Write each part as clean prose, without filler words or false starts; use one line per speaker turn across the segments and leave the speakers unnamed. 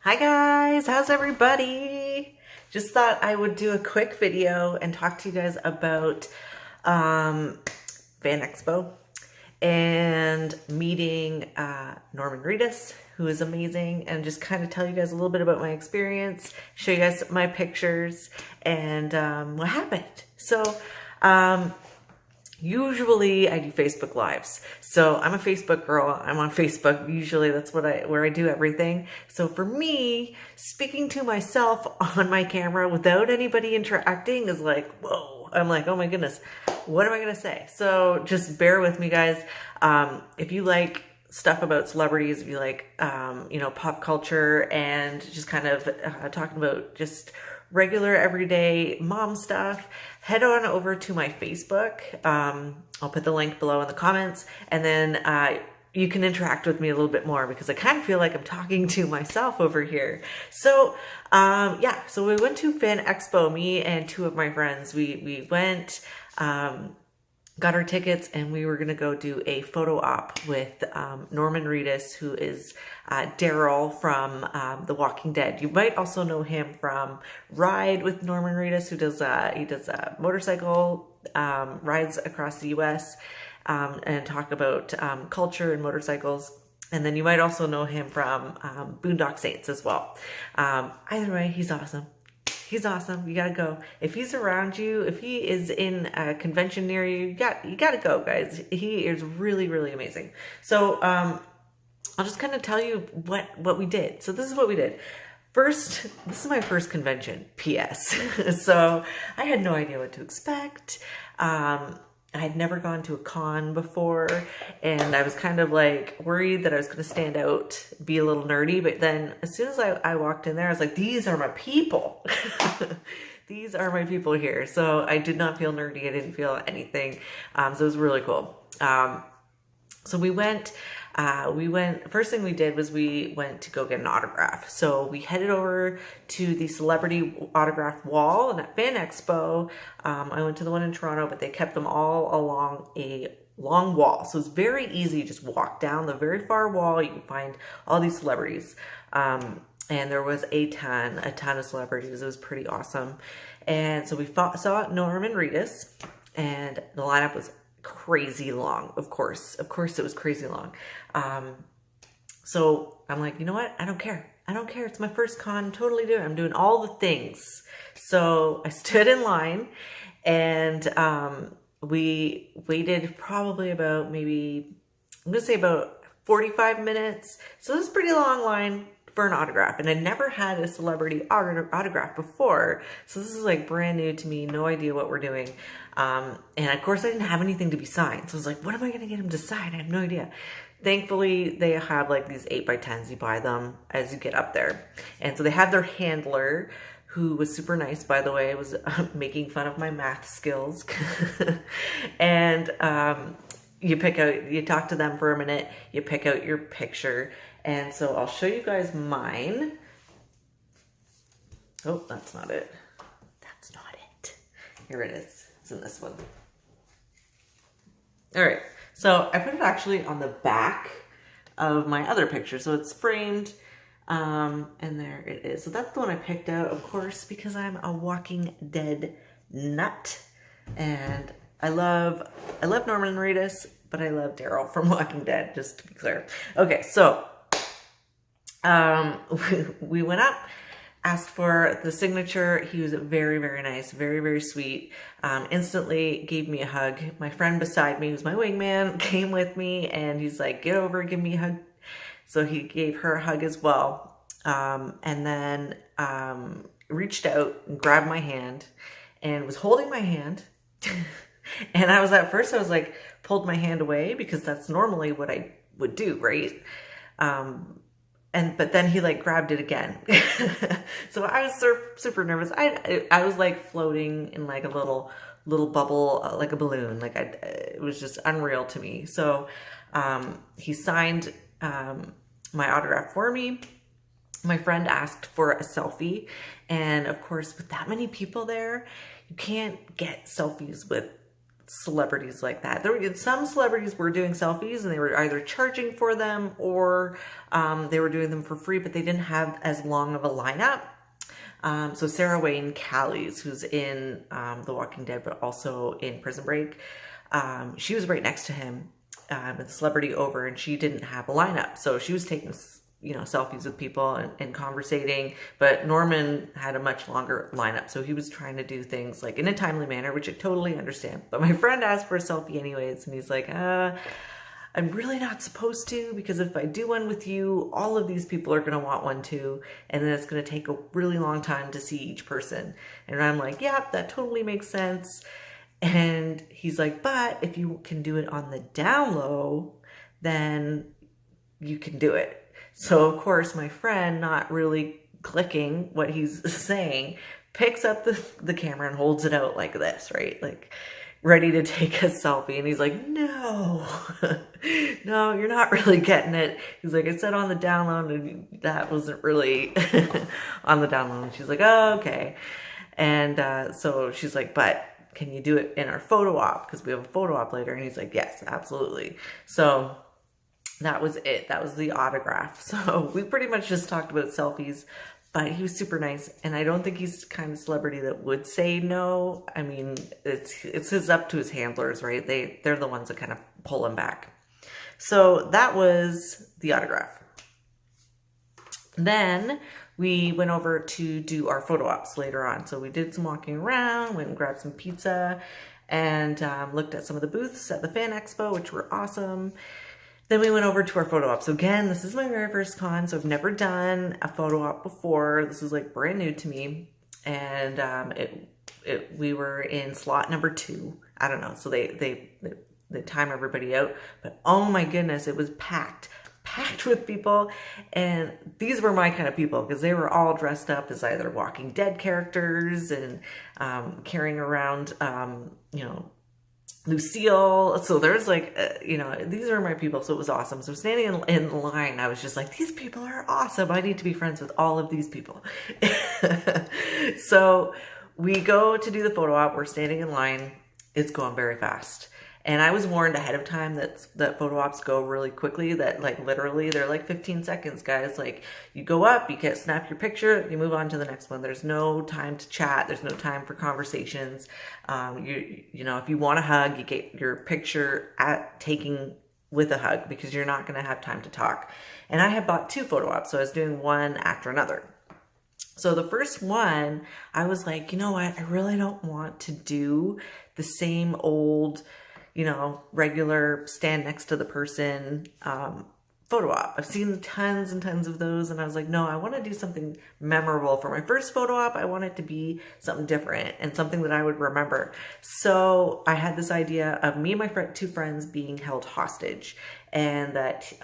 Hi guys, how's everybody? Just thought I would do a quick video and talk to you guys about Fan Expo and meeting Norman Reedus, who is amazing, and just kind of tell you guys a little bit about my experience, show you guys my pictures, and what happened. So, usually I do Facebook Lives. So I'm a Facebook girl. I'm on Facebook. Usually that's where I do everything. So for me, speaking to myself on my camera without anybody interacting is like, whoa. I'm like, oh my goodness, what am I going to say? So just bear with me, guys. If you like stuff about celebrities, if you like, pop culture and just kind of talking about just regular everyday mom stuff, head on over to my Facebook. I'll put the link below in the comments, and then you can interact with me a little bit more because I kind of feel like I'm talking to myself over here. So so we went to Fan Expo, me and two of my friends. We went, got our tickets, and we were going to go do a photo op with Norman Reedus, who is Daryl from The Walking Dead. You might also know him from Ride with Norman Reedus, who does motorcycle rides across the US and talk about culture and motorcycles. And then you might also know him from Boondock Saints as well. Either way, he's awesome. He's awesome. You gotta go. If he's around you, if he is in a convention near you, you gotta go, guys. He is really, really amazing. So I'll just kind of tell you what we did. So this is what we did. First, this is my first convention, PS. So I had no idea what to expect. I had never gone to a con before, and I was kind of like worried that I was going to stand out, be a little nerdy. But then as soon as I walked in there, I was like, these are my people. These are my people here. So I did not feel nerdy. I didn't feel anything. So it was really cool. So we went, first thing we did was we went to go get an autograph. So we headed over to the celebrity autograph wall, and at Fan Expo, I went to the one in Toronto, but they kept them all along a long wall. So it's very easy. You just walk down the very far wall. You can find all these celebrities. And there was a ton of celebrities. It was pretty awesome. And so we saw Norman Reedus, and the lineup was crazy long. Of course it was crazy long. So I'm like, you know what? I don't care. It's my first con. Totally do it. I'm doing all the things. So I stood in line, and we waited probably about I'm gonna say about 45 minutes. So this is a pretty long line for an autograph, and I never had a celebrity autograph before. So this is like brand new to me, no idea what we're doing. And of course I didn't have anything to be signed. So I was like, what am I going to get him to sign? I have no idea. Thankfully, they have like these 8x10s. You buy them as you get up there. And so they had their handler, who was super nice, by the way, was making fun of my math skills. And you talk to them for a minute, you pick out your picture. And so I'll show you guys mine. Oh, that's not it. That's not it. Here it is. It's in this one. All right. So I put it actually on the back of my other picture. So it's framed. And there it is. So that's the one I picked out, of course, because I'm a Walking Dead nut. And I love Norman Reedus, but I love Daryl from Walking Dead, just to be clear. Okay, so we went up, asked for the signature. He was very, very nice, very, very sweet. Instantly gave me a hug. My friend beside me, who's my wingman, came with me, and he's like, get over, give me a hug. So he gave her a hug as well. And then reached out and grabbed my hand and was holding my hand. And at first I was like, pulled my hand away because that's normally what I would do, right? But then he like grabbed it again. So I was super nervous. I was like floating in like a little bubble, like a balloon. Like it was just unreal to me. So he signed my autograph for me. My friend asked for a selfie, and of course, with that many people there, you can't get selfies with celebrities like that. Some celebrities were doing selfies and they were either charging for them or they were doing them for free, but they didn't have as long of a lineup. So Sarah Wayne Callies, who's in The Walking Dead, but also in Prison Break, she was right next to him, with the celebrity over, and she didn't have a lineup. So she was taking, selfies with people and conversating, but Norman had a much longer lineup. So he was trying to do things like in a timely manner, which I totally understand. But my friend asked for a selfie anyways, and he's like, I'm really not supposed to, because if I do one with you, all of these people are going to want one too. And then it's going to take a really long time to see each person. And I'm like, yeah, that totally makes sense. And he's like, but if you can do it on the down low, then you can do it. So of course, my friend, not really clicking what he's saying, picks up the camera and holds it out like this, right? Like, ready to take a selfie. And he's like, no, no, you're not really getting it. He's like, I said on the down low, and that wasn't really on the down low. And she's like, oh, okay. And so she's like, but can you do it in our photo op? Because we have a photo op later. And he's like, yes, absolutely. So that was it. That was the autograph. So we pretty much just talked about selfies. But he was super nice, and I don't think he's the kind of celebrity that would say no. I mean, it's up to his handlers, right? They're the ones that kind of pull him back. So that was the autograph. Then we went over to do our photo ops later on. So we did some walking around, went and grabbed some pizza, and looked at some of the booths at the Fan Expo, which were awesome. Then we went over to our photo op. So again, this is my very first con, so I've never done a photo op before. This is like brand new to me. And we were in slot number 2. I don't know. So they time everybody out. But oh my goodness, it was packed with people. And these were my kind of people, because they were all dressed up as either Walking Dead characters and carrying around, Lucille. So there's like, these are my people. So it was awesome. So standing in line, I was just like, these people are awesome. I need to be friends with all of these people. So we go to do the photo op. We're standing in line. It's going very fast. And I was warned ahead of time that photo ops go really quickly, that like literally they're like 15 seconds, guys. Like you go up, you can't snap your picture, you move on to the next one. There's no time to chat. There's no time for conversations. If you want a hug, you get your picture taking with a hug, because you're not going to have time to talk. And I had bought 2 photo ops, so I was doing one after another. So the first one, I was like, you know what? I really don't want to do the same old, regular stand next to the person photo op. I've seen tons and tons of those, and I was like, no, I want to do something memorable for my first photo op. I want it to be something different and something that I would remember. So I had this idea of me and my 2 friends being held hostage, and that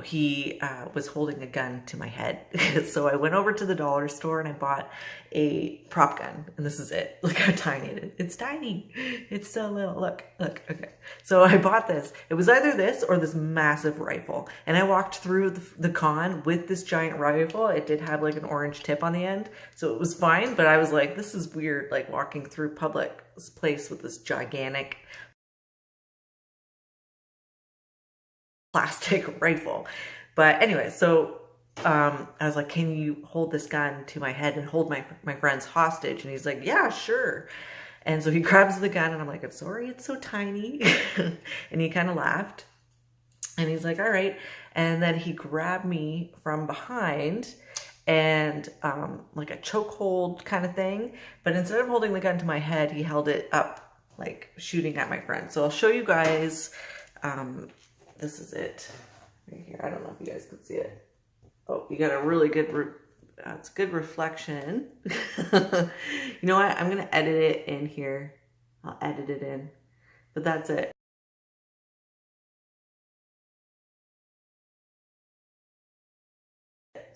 he was holding a gun to my head. So I went over to the dollar store and I bought a prop gun, and this is it. Look how tiny it is. It's tiny. It's so little. Look, okay. So I bought this. It was either this or this massive rifle. And I walked through the con with this giant rifle. It did have like an orange tip on the end, so it was fine. But I was like, this is weird, like walking through public place with this gigantic plastic rifle. But anyway, so I was like, can you hold this gun to my head and hold my friends hostage? And he's like, yeah, sure. And so he grabs the gun, and I'm like, I'm sorry, it's so tiny. And he kind of laughed, and he's like, all right. And then he grabbed me from behind, and like a chokehold kind of thing. But instead of holding the gun to my head, he held it up, like shooting at my friend. So I'll show you guys. This is it right here. I don't know if you guys can see it. Oh, you got a really good, it's good reflection. You know what? I'm going to edit it in here. I'll edit it in, but that's it.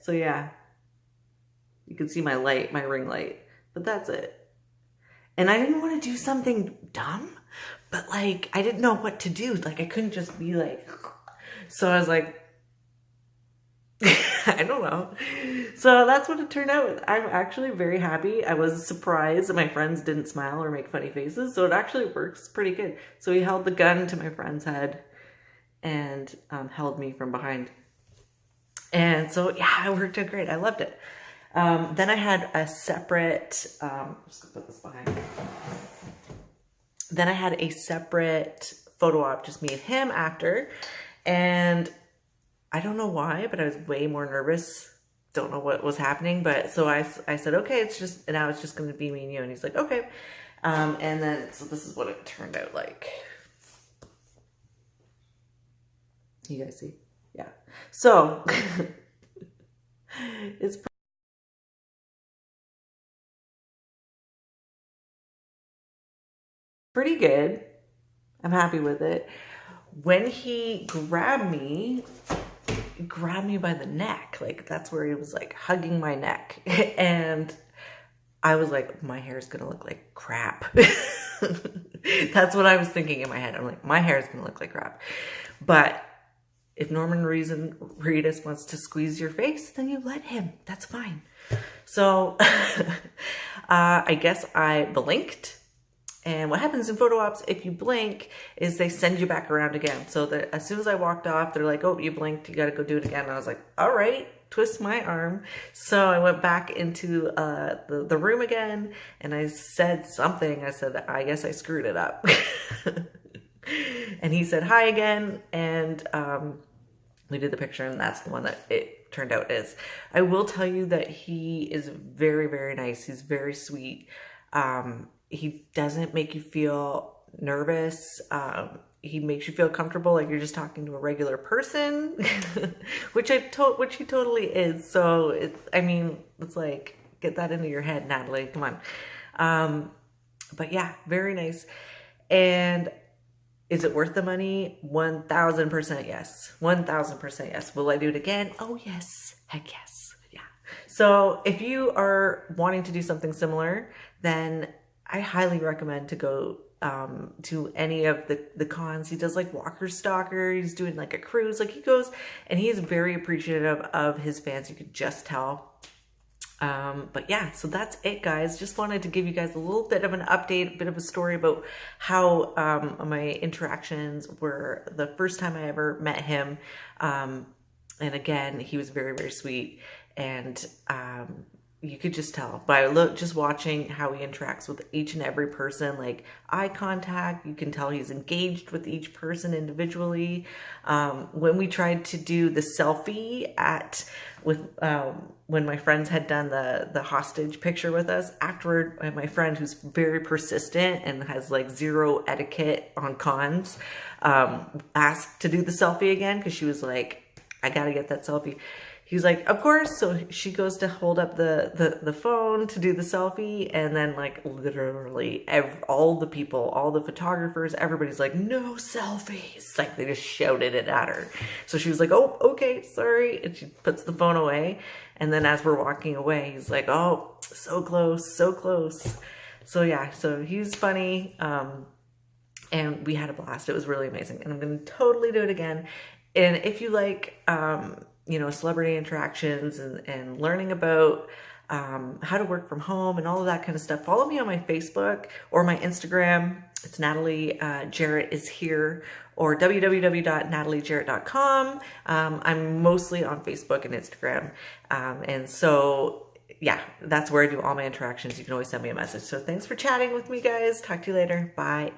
So yeah, you can see my light, my ring light, but that's it. And I didn't want to do something dumb, but like, I didn't know what to do. Like I couldn't just be like, so I was like, I don't know. So that's what it turned out with. I'm actually very happy. I was surprised that my friends didn't smile or make funny faces. So it actually works pretty good. So he held the gun to my friend's head and held me from behind. And so, yeah, it worked out great. I loved it. Then I had a separate, I'm just gonna put this behind me. Then I had a separate photo op, just me and him after. And I don't know why, but I was way more nervous. Don't know what was happening. But so I said, okay, it's just, now it's just going to be me and you. And he's like, okay. And then, so this is what it turned out like. You guys see? Yeah. So it's pretty good. I'm happy with it. When he grabbed me by the neck. Like, that's where he was like hugging my neck. And I was like, my hair is gonna look like crap. That's what I was thinking in my head. I'm like, my hair is gonna look like crap. But if Norman Reedus wants to squeeze your face, then you let him. That's fine. So I guess I blinked. And what happens in photo ops, if you blink, is they send you back around again. So that as soon as I walked off, they're like, oh, you blinked, you got to go do it again. And I was like, all right, twist my arm. So I went back into the room again, and I said something. I said, I guess I screwed it up. And he said hi again, and we did the picture, and that's the one that it turned out is. I will tell you that he is very, very nice. He's very sweet. He doesn't make you feel nervous. He makes you feel comfortable, like you're just talking to a regular person, which he totally is. So I mean, it's like, get that into your head, Natalie. Come on. But yeah, very nice. And is it worth the money? 1000% yes. 1000% yes. Will I do it again? Oh yes. Heck yes. Yeah. So if you are wanting to do something similar, then I highly recommend to go to any of the cons. He does like Walker Stalker. He's doing like a cruise. Like he goes, and he is very appreciative of his fans. You could just tell. But yeah, so that's it, guys. Just wanted to give you guys a little bit of an update, a bit of a story about how my interactions were the first time I ever met him. And again, he was very, very sweet. And you could just tell by just watching how he interacts with each and every person, like eye contact. You can tell he's engaged with each person individually. When we tried to do the selfie when my friends had done the hostage picture with us, afterward, my friend, who's very persistent and has like zero etiquette on cons, asked to do the selfie again because she was like, I gotta get that selfie. He's like, of course. So she goes to hold up the phone to do the selfie. And then like literally all the people, all the photographers, everybody's like, no selfies. Like they just shouted it at her. So she was like, oh, okay, sorry. And she puts the phone away. And then as we're walking away, he's like, oh, so close, so close. So yeah, so he's funny. And we had a blast. It was really amazing. And I'm going to totally do it again. And if you like, you know, celebrity interactions and learning about how to work from home and all of that kind of stuff, follow me on my Facebook or my Instagram. It's Natalie Jarrett is here, or www.nataliejarrett.com. I'm mostly on Facebook and Instagram. And so, yeah, that's where I do all my interactions. You can always send me a message. So thanks for chatting with me, guys. Talk to you later. Bye.